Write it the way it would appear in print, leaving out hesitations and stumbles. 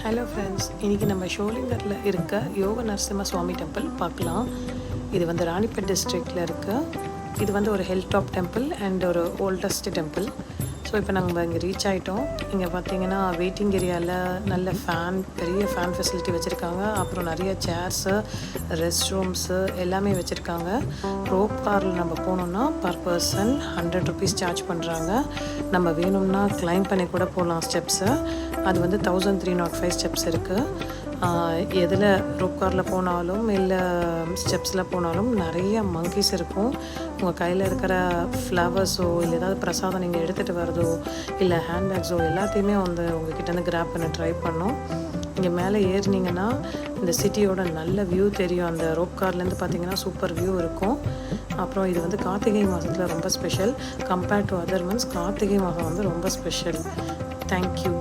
Hello friends, இன்றைக்கி நம்ம ஷோலிங்கரில் இருக்க யோக நரசிம்ம சுவாமி டெம்பிள் பார்க்கலாம். இது வந்து ராணிப்பேட் டிஸ்ட்ரிக்டில் இருக்குது. இது வந்து ஒரு ஹில் டாப் டெம்பிள் அண்ட் ஒரு ஓல்டஸ்ட் டெம்பிள். ஸோ இப்போ நாங்கள் இங்கே ரீச் ஆகிட்டோம். இங்கே பார்த்தீங்கன்னா வெயிட்டிங் ஏரியாவில் நல்ல பெரிய ஃபேன் ஃபெசிலிட்டி வச்சுருக்காங்க. அப்புறம் நிறைய சேர்ஸு, ரெஸ்ட் ரூம்ஸு எல்லாமே வச்சுருக்காங்க. ரோப் காரில் நம்ம போனோம்னா பர் பர்சன் 100 rupees சார்ஜ் பண்ணுறாங்க. நம்ம வேணும்னா கிளைம் பண்ணி கூட போகலாம் ஸ்டெப்ஸை. அது வந்து 1305 ஸ்டெப்ஸ் இருக்குது. எதில் ரோப் காரில் போனாலும் இல்லை ஸ்டெப்ஸில் போனாலும் நிறைய மங்கீஸ் இருக்கும். உங்கள் கையில் இருக்கிற ஃப்ளவர்ஸோ இல்லை ஏதாவது பிரசாதம் நீங்கள் எடுத்துகிட்டு வரதோ இல்லை ஹேண்ட்பேக்ஸோ எல்லாத்தையுமே வந்து உங்ககிட்டேருந்து கிராப் பண்ண ட்ரை பண்ணோம். இங்கே மேலே ஏறினீங்கன்னா இந்த சிட்டியோட நல்ல வியூ தெரியும். அந்த ரோப் கார்லேருந்து பார்த்தீங்கன்னா சூப்பர் வியூ இருக்கும். அப்புறம் இது வந்து கார்த்திகை மாதத்தில் ரொம்ப special. Compared to other months Karthigai மாதம் வந்து ரொம்ப ஸ்பெஷல். தேங்க்யூ.